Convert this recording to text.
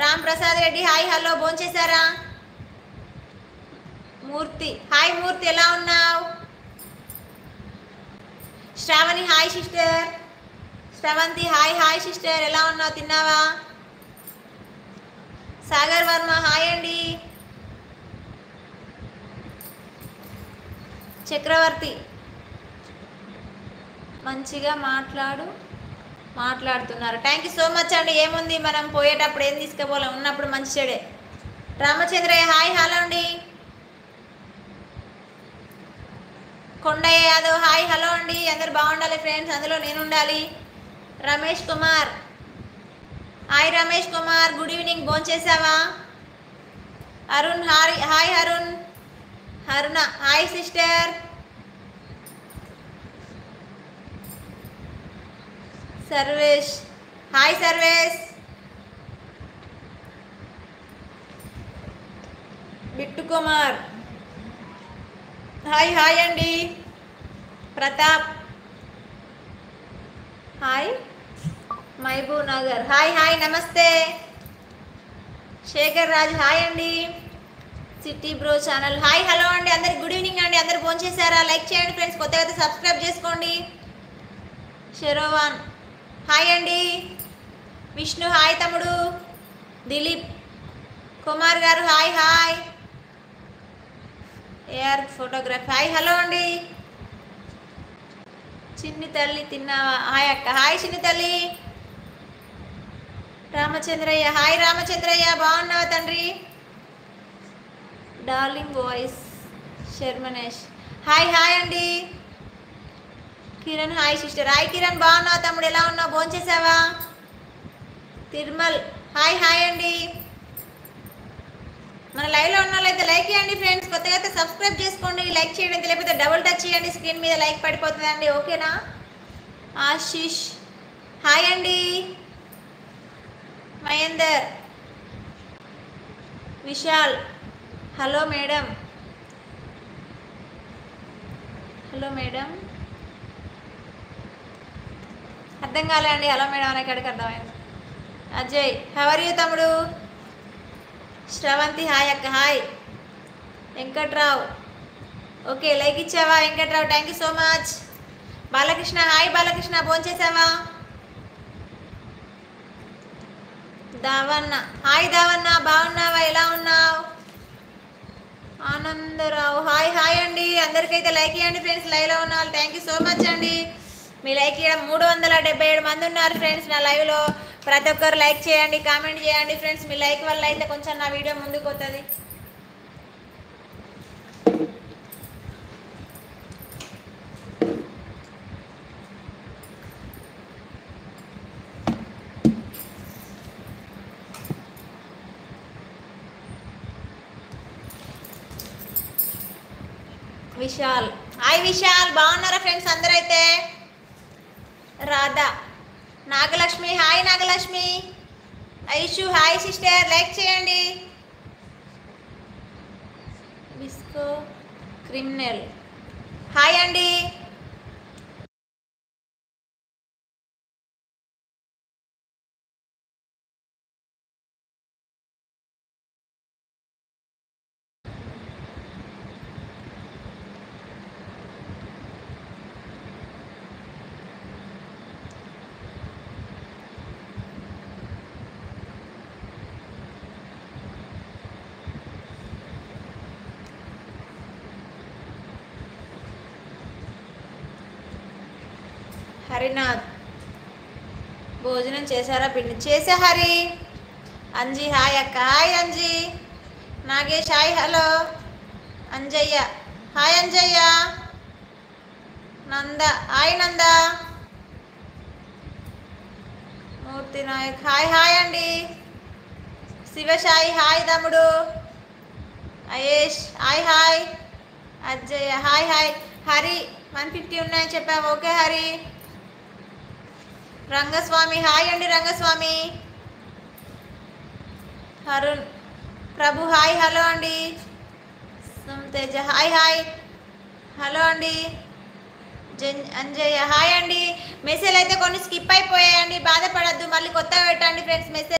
Ram Prasad Reddy hi hello భోంచేశారా? Murthy hi Murthy ఎలా ఉన్నావు? Shravani hi sister. Sravanthi hi hi sister ఎలా ఉన్నావు? తిన్నావా? సాగర్ వర్మ హాయ్ అండి. చక్రవర్తి మంచిగా మాట్లాడుతున్నారు. థ్యాంక్ యూ సో మచ్ అండి. ఏముంది మనం పోయేటప్పుడు ఏం తీసుకుపోలేం, ఉన్నప్పుడు మంచి చెడే. రామచంద్రయ్య హాయ్ హలో అండి. కొండయ్య యాదవ్ హాయ్ హలో అండి. అందరు బాగుండాలి ఫ్రెండ్స్, అందులో నేను ఉండాలి. Ramesh Kumar hi Ramesh Kumar good evening భోంచేసావా? Arun hi Arun. Aruna hi sister. Sarvesh hi Sarvesh. Bittu Kumar hi hi అండి. Pratap hi. Mahabub Nagar hi hi నమస్తే. శేఖర్ రాజ్ హాయ్ అండి. City bro channel hi hello అండి. అందరికి గుడ్ ఈవినింగ్ అండి. అందరు ఫోన్ చేశారా? లైక్ చేయండి ఫ్రెండ్స్, కొత్తగా అయితే సబ్స్క్రైబ్ చేసుకోండి. షెరోవాన్ హాయ్ అండి. విష్ణు హాయ్ తమ్ముడు. దిలీప్ కుమార్ గారు hi hi. AR photography hi hello అండి. చిన్ని తల్లి తిన్నావా? హాయ్ అక్క హాయ్ చిన్ని తల్లి. రామచంద్రయ్య హాయ్ రామచంద్రయ్య బాగున్నావా తండ్రి? డార్లింగ్ వాయిస్ శర్మనేష్ హాయ్ హాయ్ అండి. Kiran hi sister. Hi Kiran బాగున్నావా తమ్ముడు ఎలా ఉన్నావు? భోంచేసావా? తిరుమల్ హాయ్ హాయ్ అండి. మన లైవ్లో ఉన్న వాళ్ళైతే లైక్ చేయండి ఫ్రెండ్స్, కొత్తగా అయితే సబ్స్క్రైబ్ చేసుకోండి. లైక్ చేయండి, లేకపోతే డబుల్ టచ్ చేయండి, స్క్రీన్ మీద లైక్ పడిపోతుందండి. ఓకేనా? ఆశీష్ హాయ్ అండి. Mahender Vishal hello madam. Hello madam అర్థం కాలే అండి. హలో మేడం అనే కాడికి అర్థమైంది. అజయ్ హవర్ యూ తమ్ముడు. శ్రవంతి హాయ్ అక్క హాయ్. వెంకట్రావు ఓకే లైక్ ఇచ్చావా Venkatrao? Thank you so much. Balakrishna hi Balakrishna భోంచేసావా? దావన్న హాయ్ దావన్న బాగున్నావా? ఎలా ఉన్నావు? ఆనందరావు హాయ్ హాయ్ అండి. అందరికైతే లైక్ ఇవ్వండి ఫ్రెండ్స్, లైవ్లో ఉన్న వాళ్ళు. థ్యాంక్ యూ సో మచ్ అండి. మీ లైక్ ఇవ్వడం 377 మంది ఉన్నారు ఫ్రెండ్స్ నా లైవ్లో. ప్రతి ఒక్కరు లైక్ చేయండి, కామెంట్ చేయండి ఫ్రెండ్స్. మీ లైక్ వల్ల అయితే కొంచెం నా వీడియో ముందుకు వస్తుంది. విశాల్ హాయ్ విశాల్ బాగున్నారా ఫ్రెండ్స్ అందరైతే? Radha Nagalakshmi hi Nagalakshmi. Aishu hi sister like చేయండి. బిస్కో క్రిమినల్ హాయ్ అండి. హరినాథ్ భోజనం చేశారా? పిండి చేసే హరి. అంజీ హాయ్ అక్క hi Anji. Nagesh hi hello. Anjaiah hi Anjaiah. Nanda hi Nanda. Murthy Nayak hi hi అండి. శివసాయి హాయ్ తమ్ముడు. Ayesh hi hi. Ajay hi hi. Hari 150 ఉన్నాయని చెప్పావు. ఓకే హరి. రంగస్వామి హాయ్ అండి రంగస్వామి. అరుణ్ ప్రభు హాయ్ హలో అండి. తేజ హాయ్ హాయ్ హలో అండి. అంజయ్య హాయ్ అండి. మెసేజ్ అయితే కొన్ని స్కిప్ అయిపోయాయండి, బాధపడద్దు, మళ్ళీ కొత్తగా పెట్టండి ఫ్రెండ్స్ మెసేజ్.